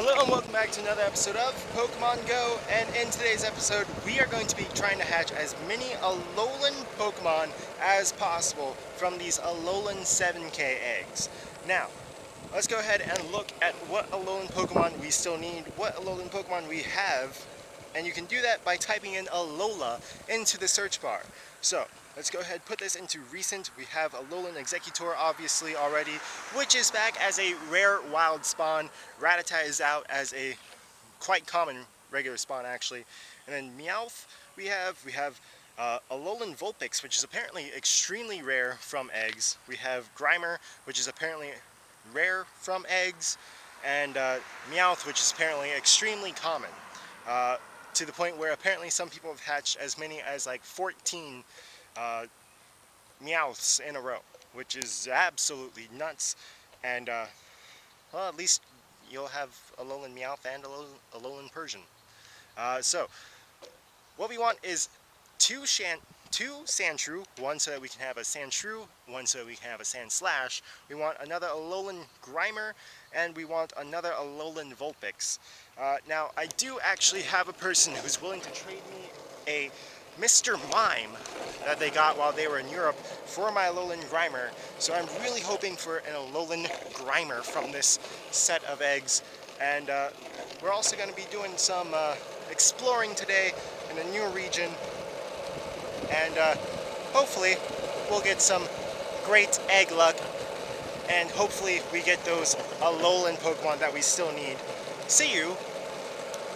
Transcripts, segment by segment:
Hello and welcome back to another episode of Pokemon Go, and in today's episode we are going to be trying to hatch as many Alolan Pokemon as possible from these Alolan 7K eggs. Now, let's go ahead and look at what Alolan Pokemon we still need, what Alolan Pokemon we have, and you can do that by typing in Alola into the search bar. So, let's go ahead and put this into recent. We have Alolan Exeggutor obviously already, which is back as a rare wild spawn. Rattata is out as a quite common regular spawn actually. And then Meowth we have Alolan Vulpix, which is apparently extremely rare from eggs. We have Grimer, which is apparently rare from eggs. And Meowth, which is apparently extremely common. To the point where apparently some people have hatched as many as like 14 Meowths in a row, which is absolutely nuts. And well, at least you'll have Alolan Meowth and Alolan Persian. So what we want is two Sandshrew, one so that we can have a Sandshrew, one so that we can have a Sandslash. We want another Alolan Grimer, and we want another Alolan Vulpix. Now, I do actually have a person who's willing to trade me a Mr. Mime that they got while they were in Europe for my Alolan Grimer. So I'm really hoping for an Alolan Grimer from this set of eggs. And we're also going to be doing some exploring today in a new region. And hopefully we'll get some great egg luck. And hopefully we get those Alolan Pokemon that we still need. See you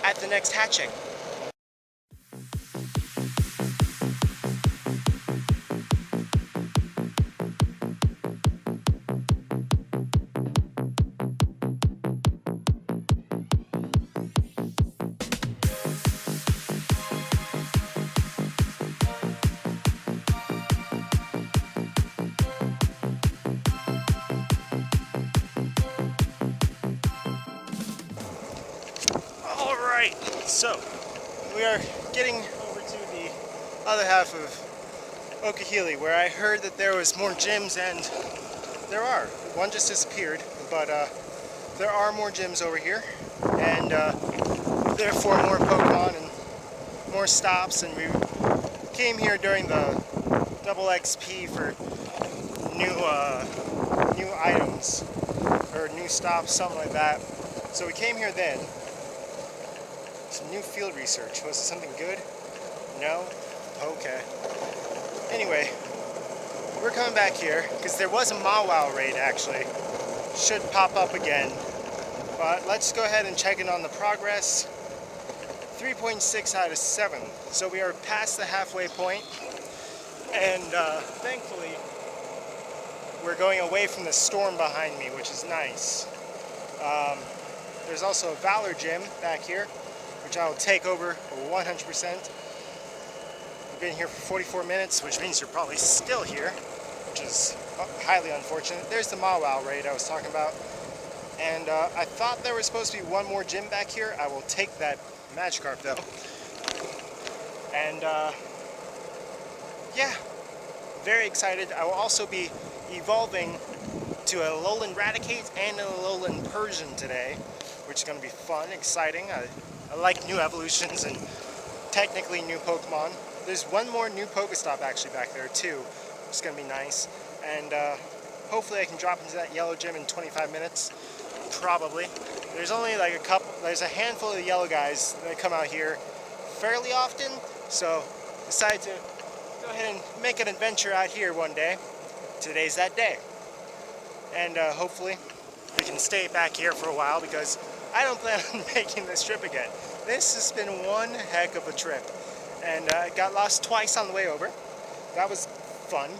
at the next hatching. So, we are getting over to the other half of Okahili, where I heard that there was more gyms, and there are. One just disappeared, but there are more gyms over here, and therefore more Pokemon and more stops, and we came here during the double XP for new items, or new stops, something like that. So we came here then. Some new field research. Was it something good? No? Okay. Anyway, we're coming back here because there was a Mawile raid actually. Should pop up again. But let's go ahead and check in on the progress. 3.6 out of 7. So we are past the halfway point. And thankfully, we're going away from the storm behind me, which is nice. There's also a Valor Gym back here, which I'll take over 100%. We've been here for 44 minutes, which means you're probably still here, which is highly unfortunate. There's the Mawile raid I was talking about. And I thought there was supposed to be one more gym back here. I will take that Magikarp though. And yeah, very excited. I will also be evolving to a Alolan Raticate and an Alolan Persian today, which is going to be fun, exciting. I like new evolutions and technically new Pokemon. There's one more new Pokestop actually back there too, which is going to be nice. And hopefully I can drop into that yellow gym in 25 minutes, probably. There's only like there's a handful of yellow guys that come out here fairly often, so decided to go ahead and make an adventure out here one day. Today's that day. And hopefully we can stay back here for a while because I don't plan on making this trip again. This has been one heck of a trip. And I got lost twice on the way over. That was fun.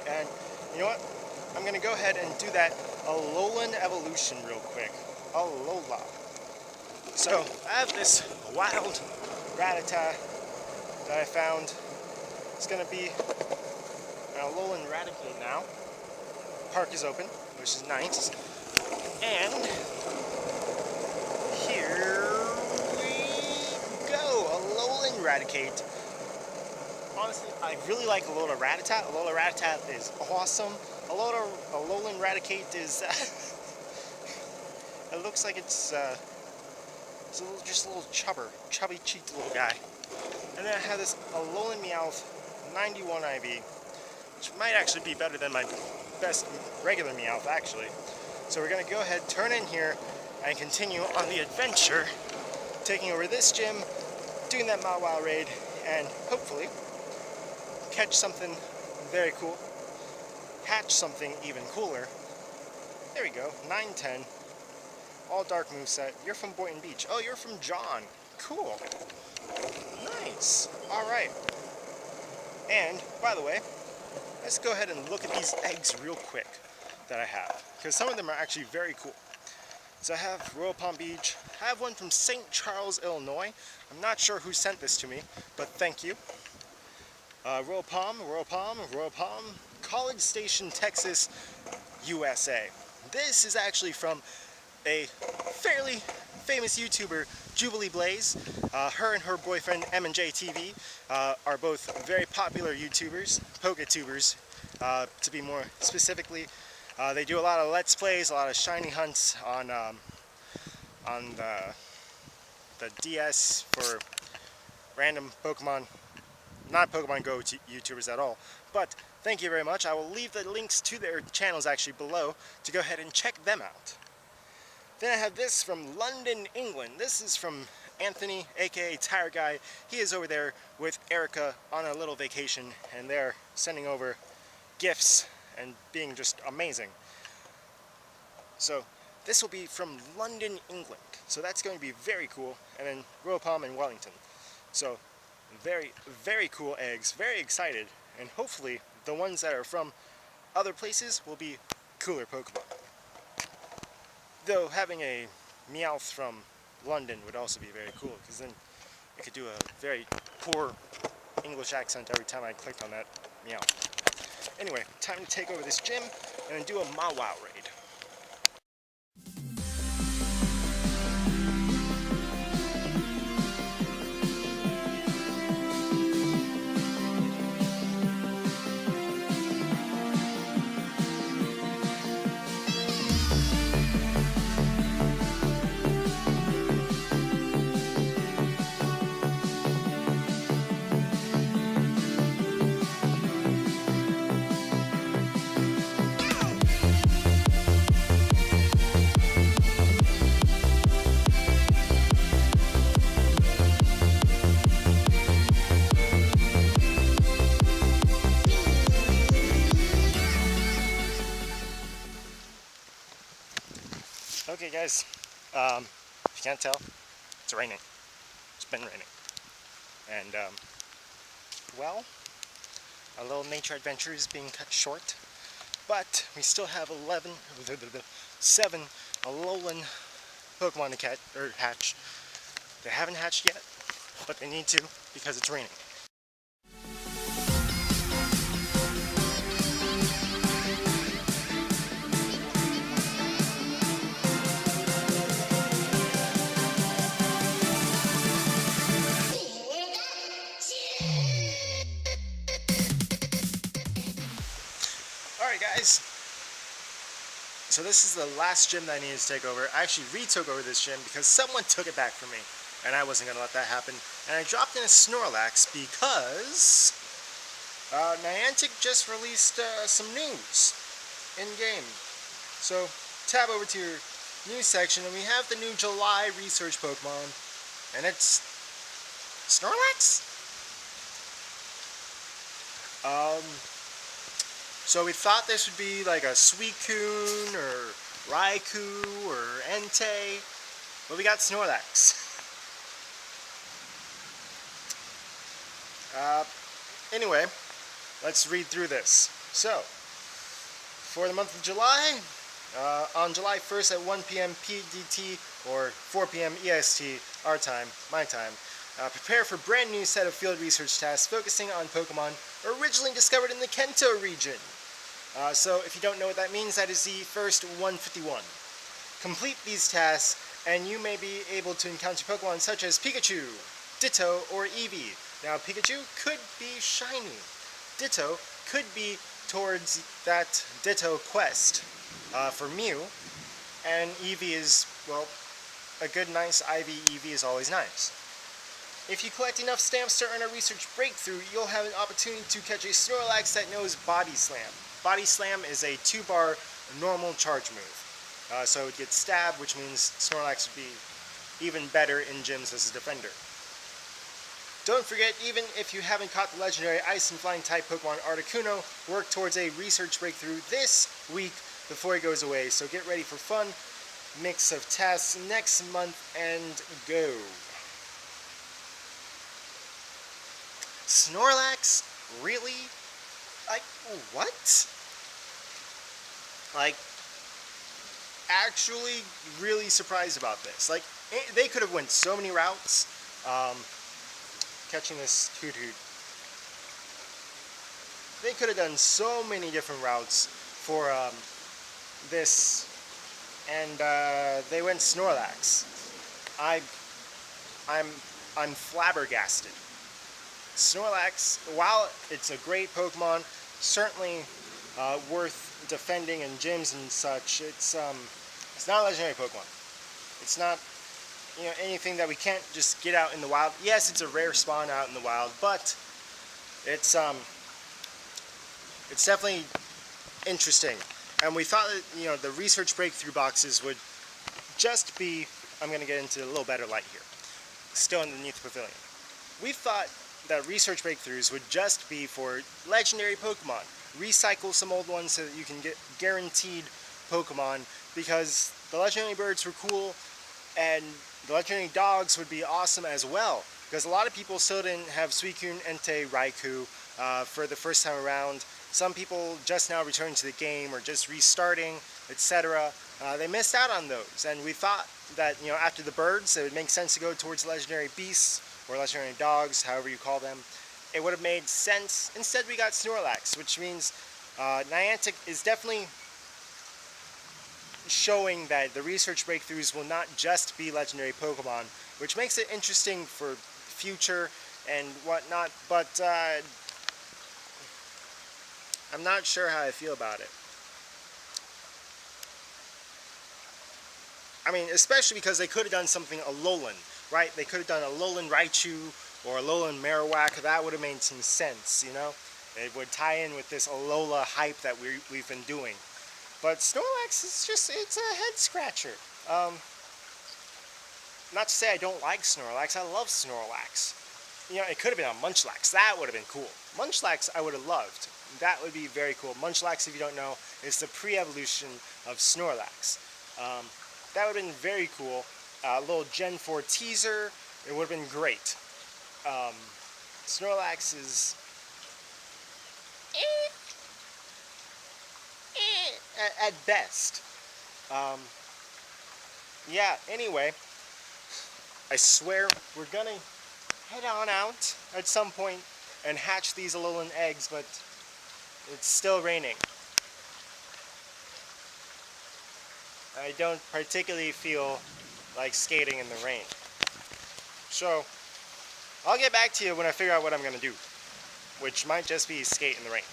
And you know what? I'm going to go ahead and do that Alolan evolution real quick. Alola. So I have this wild Rattata that I found. It's going to be an Alolan Raticate now. Park is open, which is nice. And here we go, Alolan Raticate. Honestly, I really like Alolan Rattata. Alolan Rattata is awesome. Alolan Raticate is It looks like it's just a little chubby cheeked little guy. And then I have this Alolan Meowth 91 IV, which might actually be better than my best regular Meowth actually. So we're gonna go ahead, turn in here, and continue on the adventure, taking over this gym, doing that Mawile raid, and hopefully catch something very cool, hatch something even cooler. There we go, 910, all dark moveset. You're from Boynton Beach. Oh, you're from John. Cool. Nice. Alright. And, by the way, let's go ahead and look at these eggs real quick that I have, because some of them are actually very cool. So I have Royal Palm Beach. I have one from St. Charles, Illinois. I'm not sure who sent this to me, but thank you. Royal Palm, College Station, Texas, USA. This is actually from a fairly famous YouTuber, Jubilee Blais. Her and her boyfriend, MandJTV, are both very popular YouTubers, Poketubers, to be more specifically. They do a lot of Let's Plays, a lot of shiny hunts on the DS for random Pokemon, not Pokemon Go YouTubers at all. But thank you very much. I will leave the links to their channels actually below to go ahead and check them out. Then I have this from London, England. This is from Anthony, aka Tire Guy. He is over there with Erica on a little vacation, and they're sending over gifts and being just amazing. So this will be from London, England. So that's going to be very cool. And then Royal Palm in Wellington. So very, very cool eggs. Very excited. And hopefully the ones that are from other places will be cooler Pokemon. Though having a Meowth from London would also be very cool, because then I could do a very poor English accent every time I clicked on that Meowth. Anyway, time to take over this gym and do a Mawile raid. Okay guys, if you can't tell, it's raining. It's been raining. And, well, our little nature adventure is being cut short, but we still have 7 Alolan Pokemon to catch, or hatch. They haven't hatched yet, but they need to because it's raining. Alright guys, so this is the last gym that I needed to take over. I actually retook over this gym because someone took it back from me, and I wasn't going to let that happen. And I dropped in a Snorlax because Niantic just released some news in-game. So tab over to your news section, and we have the new July research Pokemon, and it's Snorlax? So we thought this would be like a Suicune or Raikou or Entei, but we got Snorlax. Anyway, let's read through this. So, for the month of July, on July 1st at 1 p.m. PDT or 4 p.m. EST, our time, my time, prepare for a brand new set of field research tasks focusing on Pokemon originally discovered in the Kanto region. So if you don't know what that means, that is the first 151. Complete these tasks and you may be able to encounter Pokemon such as Pikachu, Ditto, or Eevee. Now Pikachu could be shiny. Ditto could be towards that Ditto quest for Mew, and Eevee is well, a good, nice IVEV is always nice. If you collect enough stamps to earn a research breakthrough, you'll have an opportunity to catch a Snorlax that knows Body Slam. Body Slam is a 2-bar normal charge move. So it gets stabbed, which means Snorlax would be even better in gyms as a defender. Don't forget, even if you haven't caught the legendary Ice and Flying type Pokemon Articuno, work towards a research breakthrough this week before it goes away. So get ready for fun mix of tests next month and go. Snorlax? Really? Like, what? Like, actually really surprised about this. Like, they could have went so many routes. Catching this Hoot-Hoot. They could have done so many different routes for this, and they went Snorlax. I'm flabbergasted. Snorlax, while it's a great Pokemon, certainly worth defending in gyms and such, it's not a legendary Pokemon. It's not, you know, anything that we can't just get out in the wild. Yes, it's a rare spawn out in the wild, but it's definitely interesting. And we thought that, you know, the research breakthrough boxes would just be, I'm going to get into a little better light here, still underneath the pavilion. We thought that research breakthroughs would just be for legendary Pokemon. Recycle some old ones so that you can get guaranteed Pokemon, because the legendary birds were cool, and the legendary dogs would be awesome as well, because a lot of people still didn't have Suicune, Entei, Raikou for the first time around. Some people just now returning to the game or just restarting, etc. They missed out on those, and we thought that, you know, after the birds, it would make sense to go towards legendary beasts or legendary dogs, however you call them. It would have made sense. Instead, we got Snorlax, which means Niantic is definitely showing that the research breakthroughs will not just be legendary Pokemon, which makes it interesting for future and whatnot, but I'm not sure how I feel about it. I mean, especially because they could have done something Alolan, right? They could have done Alolan Raichu or Alolan Marowak. That would have made some sense, you know? It would tie in with this Alola hype that we've been doing. But Snorlax is just, it's a head scratcher. Not to say I don't like Snorlax, I love Snorlax. You know, it could have been a Munchlax, that would have been cool. Munchlax I would have loved. That would be very cool. Munchlax, if you don't know, is the pre-evolution of Snorlax. That would have been very cool. A little Gen 4 teaser, it would have been great. Snorlax is at best. Yeah, anyway, I swear we're gonna head on out at some point and hatch these Alolan eggs, but it's still raining. I don't particularly feel like skating in the rain. So, I'll get back to you when I figure out what I'm gonna do, which might just be skate in the rain.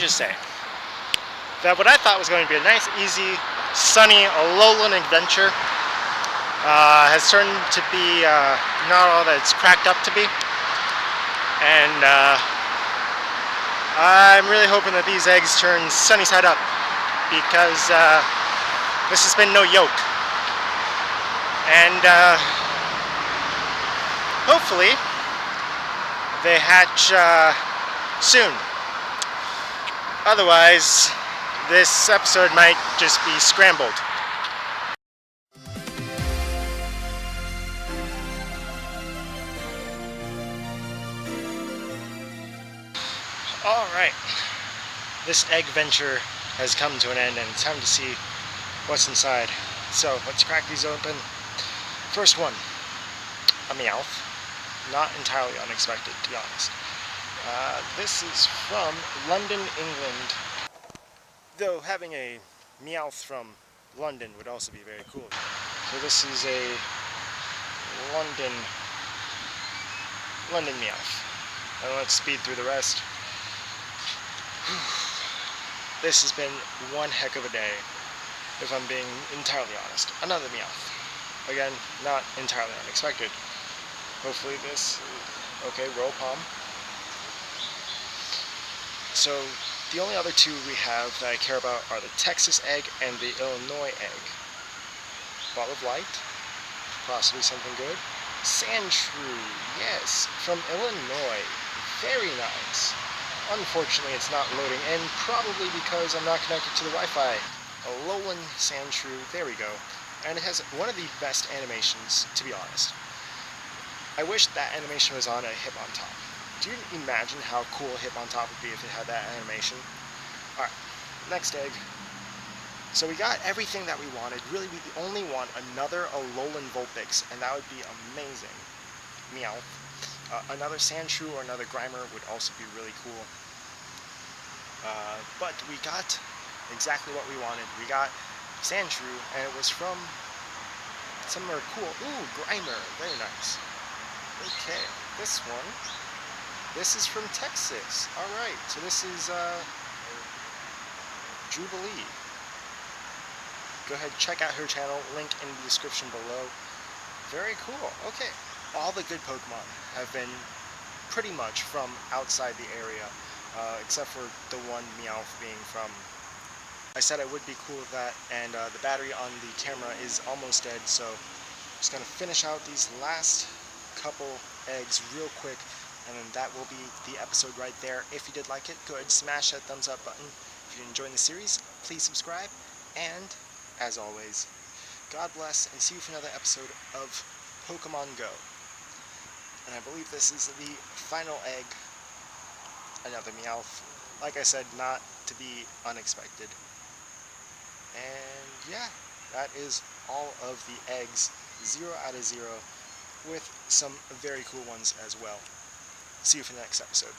Just say that what I thought was going to be a nice, easy, sunny Alolan adventure has turned to be not all that it's cracked up to be, and I'm really hoping that these eggs turn sunny side up, because this has been no yolk, and hopefully they hatch soon. Otherwise, this episode might just be scrambled. Alright, this Eggventure has come to an end, and it's time to see what's inside. So, let's crack these open. First one, a Meowth. not entirely unexpected, to be honest. This is from London, England. Though having a Meowth from London would also be very cool. So this is a London Meowth. And let's speed through the rest. This has been one heck of a day, if I'm being entirely honest. Another Meowth. Again, not entirely unexpected. Hopefully this... Okay, roll palm. So, the only other two we have that I care about are the Texas egg and the Illinois egg. Ball of Light. Possibly something good. Sandshrew, yes, from Illinois. Very nice. Unfortunately, it's not loading in, probably because I'm not connected to the Wi-Fi. Alolan Sandshrew, there we go. And it has one of the best animations, to be honest. I wish that animation was on a Hitmontop. Do you imagine how cool Hitmontop would be if it had that animation? Alright, next egg. So we got everything that we wanted. Really, we only want another Alolan Vulpix, and that would be amazing. Meow. Another Sandshrew or another Grimer would also be really cool. But we got exactly what we wanted. We got Sandshrew, and it was from somewhere cool. Ooh, Grimer. Very nice. Okay, this one. This is from Texas. Alright, so this is Jubilee. Go ahead, check out her channel, link in the description below. Very cool. Okay, all the good Pokemon have been pretty much from outside the area, except for the one Meowth being from... I said I would be cool with that, and the battery on the camera is almost dead, so I'm just going to finish out these last couple eggs real quick, and then that will be the episode right there. If you did like it, go ahead and smash that thumbs up button. If you're enjoying the series, please subscribe, and as always, God bless, and see you for another episode of Pokemon Go. And I believe this is the final egg. Another Meowth. Like I said, not to be unexpected. And yeah, that is all of the eggs, 0 out of 0, with some very cool ones as well. See you for the next episode.